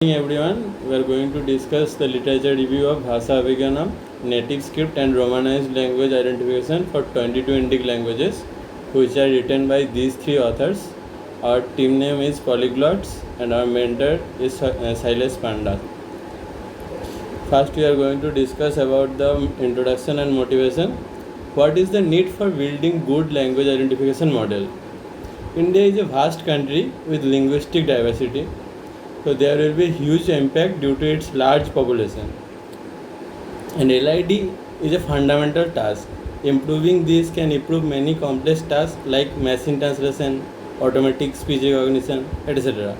Good evening everyone, we are going to discuss the literature review of Bhasha-Abhijnaanam, native script and Romanized language identification for 22 Indic languages, which are written by these three authors. Our team name is Polyglots and our mentor is Silas Panda. First we are going to discuss about the introduction and motivation. What is the need for building good language identification model? India is a vast country with linguistic diversity. So there will be huge impact due to its large population. And LID is a fundamental task. Improving this can improve many complex tasks like machine translation, automatic speech recognition, etc.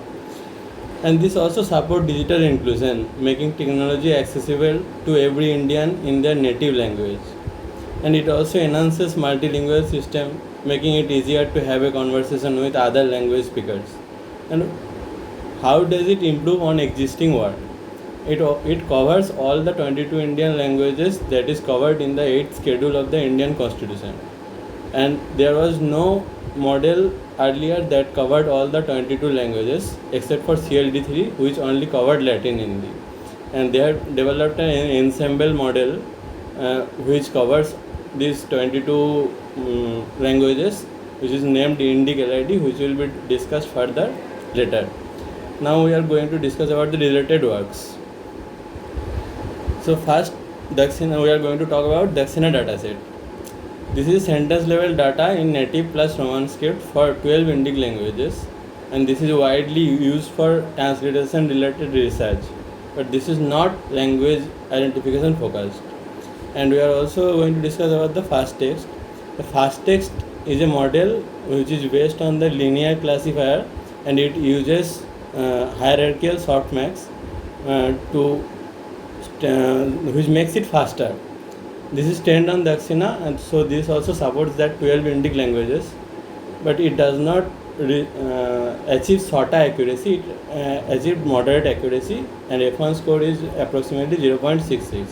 And this also supports digital inclusion, making technology accessible to every Indian in their native language. And it also enhances multilingual system, making it easier to have a conversation with other language speakers. And how does it improve on existing word? It covers all the 22 Indian languages that is covered in the 8th schedule of the Indian Constitution. And there was no model earlier that covered all the 22 languages except for CLD3, which only covered Latin Hindi. And they have developed an ensemble model which covers these 22 languages, which is named Indic LID, which will be discussed further later. Now we are going to discuss about the related works. So first, Dakshina, we are going to talk about Dakshina dataset. This is sentence level data in native plus Roman script for 12 Indic languages, and this is widely used for transliteration related research, but this is not language identification focused. And we are also going to discuss about the fast text. The fast text is a model which is based on the linear classifier, and it uses hierarchical softmax which makes it faster. This is trained on Dakshina, and so this also supports that 12 Indic languages, but it does not achieve SOTA accuracy. It achieves moderate accuracy, and F1 score is approximately 0.66.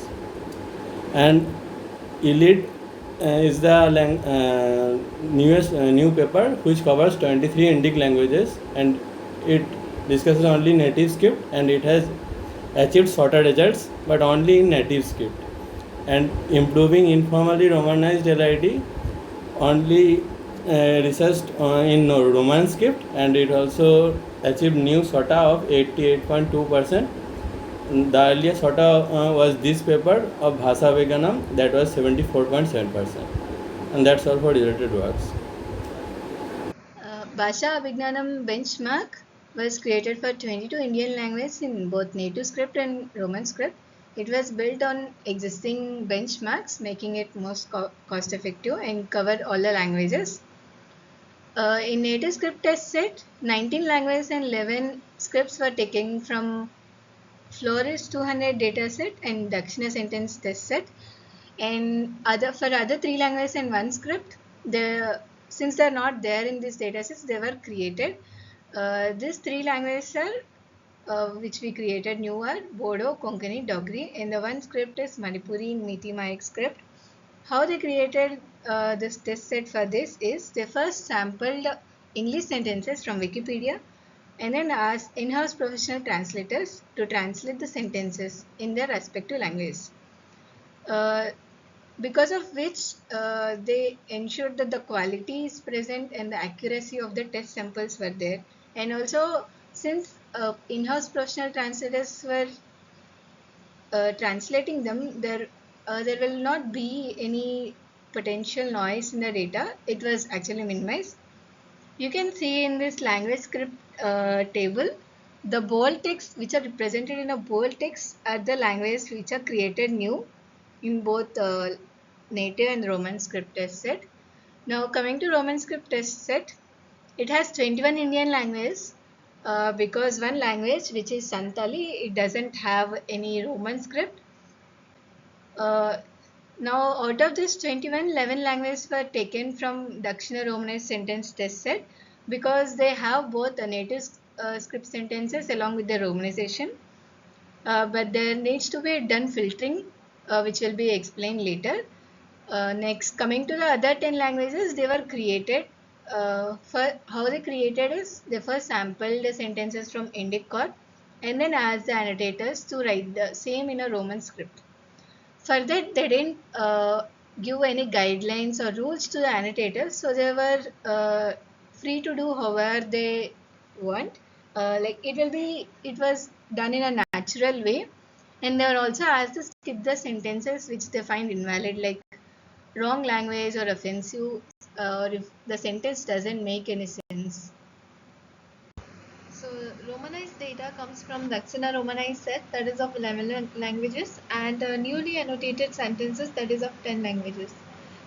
And ELID is the newest new paper which covers 23 Indic languages, and it discusses only native script, and it has achieved SOTA results but only in native script. And improving informally Romanized LID only researched in Roman script, and it also achieved new SOTA of 88.2%. The earlier SOTA was this paper of Bhasha-Abhijnaanam, that was 74.7%. And that's all for related works. Bhasha-Abhijnaanam benchmark was created for 22 Indian languages in both native script and Roman script. It was built on existing benchmarks, making it most cost effective and covered all the languages. In native script test set, 19 languages and 11 scripts were taken from Flores 200 dataset and Dakshina sentence test set. And for other 3 languages and 1 script, since they're not there in these datasets, they were created. These 3 languages are which we created new are Bodo, Konkani, Dogri, and the 1 script is Manipuri Meeti Maik script. How they created this test set for this is they first sampled English sentences from Wikipedia and then asked in-house professional translators to translate the sentences in their respective languages. Because of which they ensured that the quality is present and the accuracy of the test samples were there. And also, since in-house professional translators were translating them, there will not be any potential noise in the data. It was actually minimized. You can see in this language script table, the bold text which are represented in a bold text are the languages which are created new in both native and Roman script test set. Now coming to Roman script test set, it has 21 Indian languages because one language which is Santali, it doesn't have any Roman script. Now out of this 21, 11 languages were taken from Dakshina Romanized sentence test set because they have both the native script sentences along with the romanization. But there needs to be done filtering which will be explained later. Next, coming to the other 10 languages, they were created. For how they created is they first sampled the sentences from Indic corp and then asked the annotators to write the same in a Roman script. For that, they didn't give any guidelines or rules to the annotators, so they were free to do however they want. Like it was done in a natural way, and they were also asked to skip the sentences which they find invalid, like wrong language or offensive, or if the sentence doesn't make any sense. So Romanized data comes from Daksina Romanized set, that is of 11 languages, and newly annotated sentences, that is of 10 languages.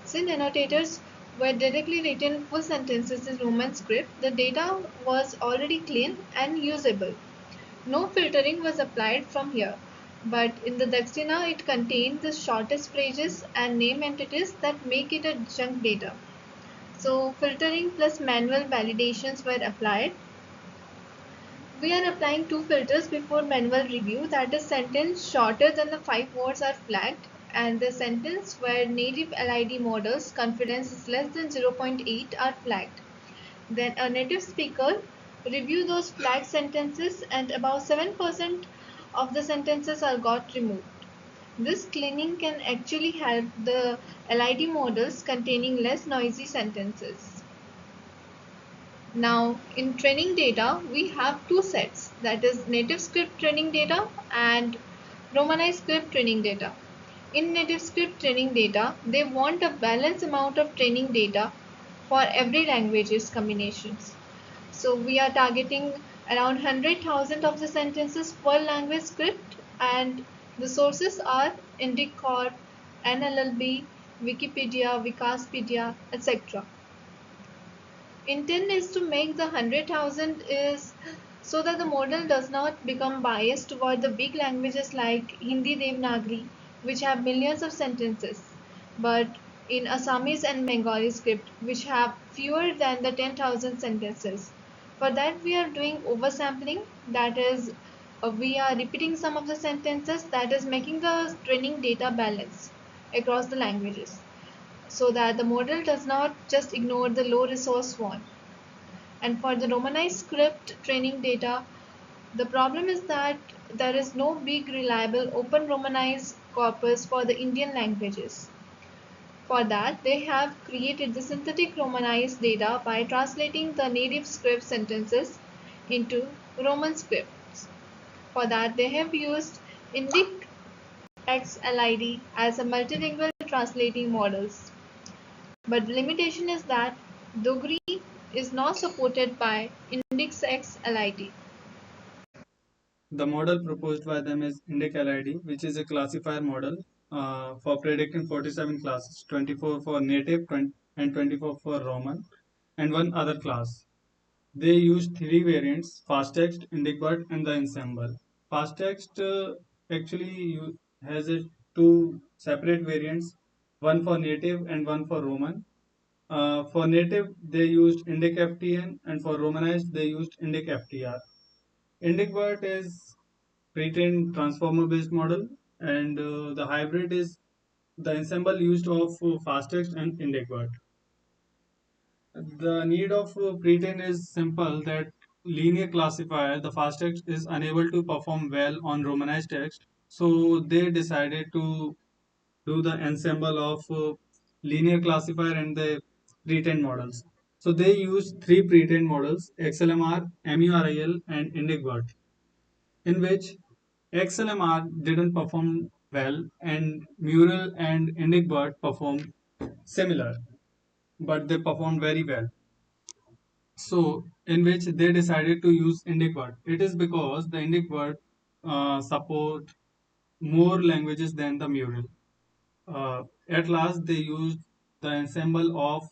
Since annotators were directly written full sentences in Roman script, the data was already clean and usable. No filtering was applied from here, but in the Daksina it contained the shortest phrases and name entities that make it a junk data. So filtering plus manual validations were applied. We are applying two filters before manual review, that is sentence shorter than the 5 words are flagged, and the sentence where native LID models confidence is less than 0.8 are flagged. Then a native speaker review those flagged sentences, and about 7% of the sentences are got removed. This cleaning can actually help the LID models containing less noisy sentences. Now in training data, we have two sets, that is native script training data and Romanized script training data. In native script training data, they want a balanced amount of training data for every language's combinations. So we are targeting around 100,000 of the sentences per language script, and the sources are Indic, NLLB, Wikipedia, Wikaspedia, etc. Intent is to make the 100,000 is so that the model does not become biased toward the big languages like Hindi Devanagari, which have millions of sentences, but in Assamese and Bengali script, which have fewer than the 10,000 sentences. For that, we are doing oversampling, that is, we are repeating some of the sentences, that is, making the training data balance across the languages so that the model does not just ignore the low resource one. And for the Romanized script training data, the problem is that there is no big reliable open Romanized corpus for the Indian languages. For that, they have created the synthetic Romanized data by translating the native script sentences into Roman scripts. For that, they have used Indic XLID as a multilingual translating models. But the limitation is that Dogri is not supported by Index X LIT. The model proposed by them is Indic LID, which is a classifier model for predicting 47 classes, 24 for native and 24 for Roman, and one other class. They use three variants: fast text, IndicBut, and the ensemble. Fast text has two separate variants, one for native and one for Roman. For native, they used Indic FTN, and for Romanized, they used Indic FTR. IndicBut is pre-trained transformer based model, and the hybrid is the ensemble used of fasttext and IndicBut. The need of pre-train is simple, that linear classifier, the fasttext, is unable to perform well on Romanized text, so they decided to do the ensemble of linear classifier and the pre-trained models. So they use three pre-trained models: XLMR, MURIL, and IndicBut, in which XLMR didn't perform well and Mural and IndicBird performed similar, but they performed very well. So, in which they decided to use IndicBird. It is because the IndicBird support more languages than the Mural. At last, they used the ensemble of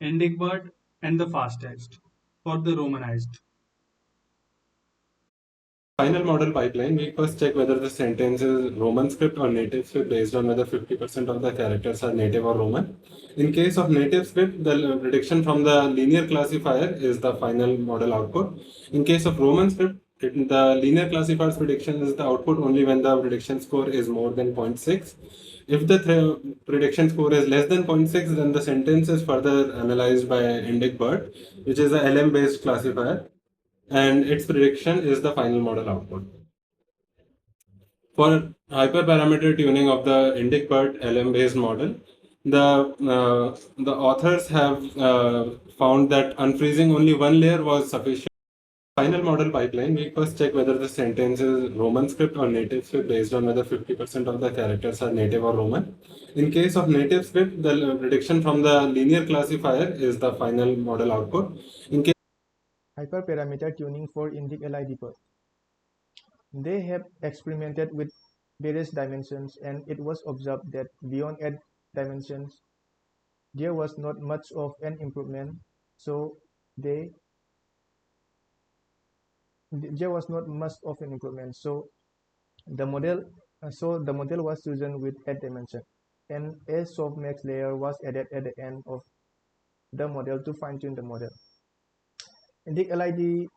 IndicBird and the fast text for the Romanized. Final model pipeline, we first check whether the sentence is Roman script or native script based on whether 50% of the characters are native or Roman. In case of native script, the prediction from the linear classifier is the final model output. In case of Roman script, the linear classifier's prediction is the output only when the prediction score is more than 0.6. If the prediction score is less than 0.6, then the sentence is further analyzed by IndicBird, which is a LM based classifier. and its prediction is the final model output. For hyperparameter tuning of the Indic BERT LM-based model, the authors have found that unfreezing only one layer was sufficient. Final model pipeline, we first check whether the sentence is Roman script or native script based on whether 50% of the characters are native or Roman. In case of native script, the prediction from the linear classifier is the final model output. In case Hyperparameter tuning for Indic LID BERT. They have experimented with various dimensions, and it was observed that beyond 8 dimensions, there was not much of an improvement. So they there was not much of an improvement. The model so the model was chosen with 8 dimension, and a softmax layer was added at the end of the model to fine-tune the model. Indic LID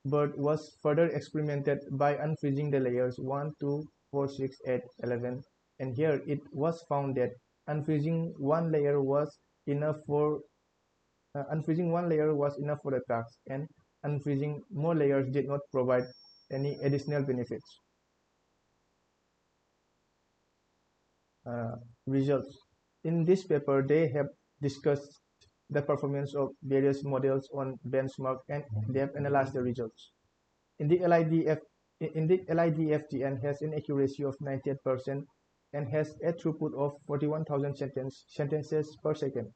BERT was further experimented by unfreezing the layers 1, 2, 4, 6, 8, 11, and here it was found that unfreezing one layer was enough for the task, and unfreezing more layers did not provide any additional benefits. Results. In this paper, they have discussed the performance of various models on benchmark, and they have analyzed the results. Indic LID-FTN has an accuracy of 98% and has a throughput of 41,000 sentences per second,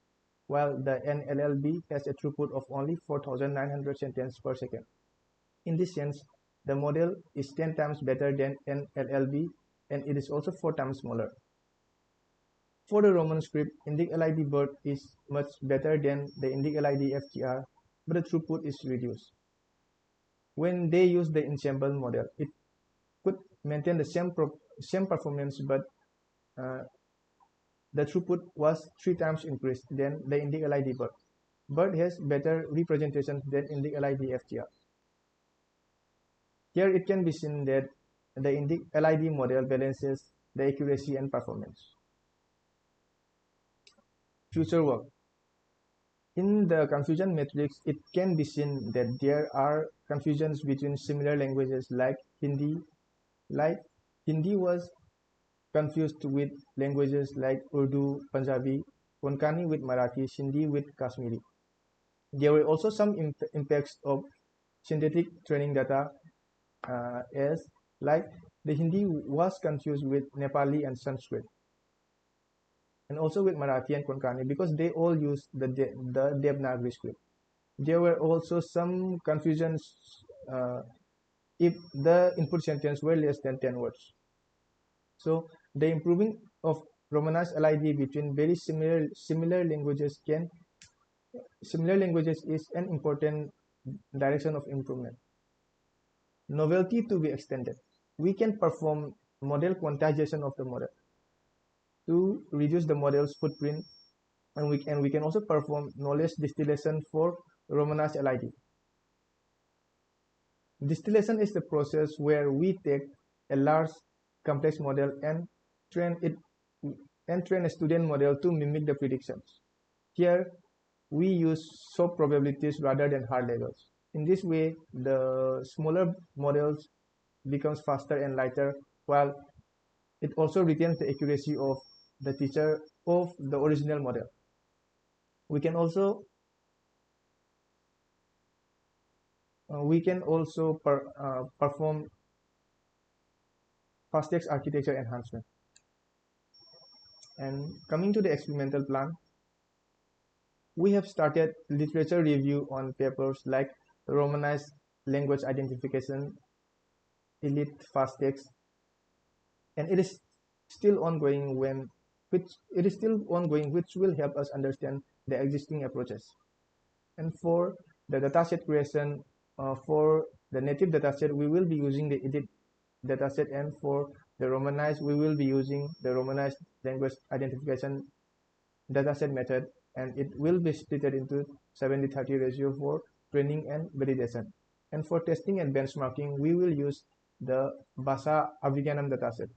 while the NLLB has a throughput of only 4,900 sentences per second. In this sense, the model is 10 times better than NLLB, and it is also 4 times smaller. For the Roman script, Indic LID BERT is much better than the Indic LID FTR, but the throughput is reduced. When they use the ensemble model, it could maintain the same performance, but the throughput was 3 times increased than the Indic LID BERT. BERT has better representations than Indic LID FTR. Here it can be seen that the Indic LID model balances the accuracy and performance. Future work. In the confusion matrix, it can be seen that there are confusions between similar languages like Hindi. Hindi was confused with languages like Urdu, Punjabi, Konkani with Marathi, Sindhi with Kashmiri. There were also some impacts of synthetic training data, as like the Hindi was confused with Nepali and Sanskrit, and also with Marathi and Konkani, because they all use the Devanagari script. There were also some confusions if the input sentence were less than 10 words. So the improving of Romanized LID between very similar languages is an important direction of improvement. Novelty to be extended. We can perform model quantization of the model to reduce the model's footprint, and we can also perform knowledge distillation for Romanized LID. Distillation is the process where we take a large complex model and train a student model to mimic the predictions. Here we use soft probabilities rather than hard labels. In this way, the smaller models becomes faster and lighter, while it also retains the accuracy of the teacher of the original model. We can also perform fast text architecture enhancement. And coming to the experimental plan, we have started literature review on papers like Romanized language identification, elite fast text, and it is still ongoing, which will help us understand the existing approaches. And for the dataset creation, for the native dataset, we will be using the edit dataset, and for the Romanized, we will be using the Romanized language identification dataset method, and it will be split into 70-30 ratio for training and validation. And for testing and benchmarking, we will use the Bhasha-Abhijnaanam dataset.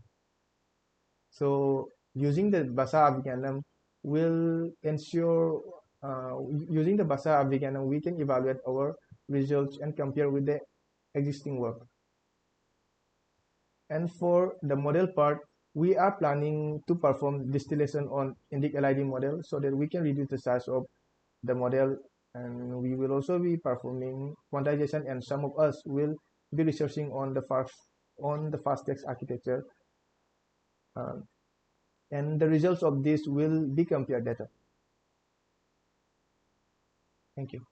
So using the Bhasha-Abhijnaanam will ensure, we can evaluate our results and compare with the existing work. And for the model part, we are planning to perform distillation on Indic LID model so that we can reduce the size of the model, and we will also be performing quantization, and some of us will be researching on the fast text architecture, uh, and the results of this will be compared data. Thank you.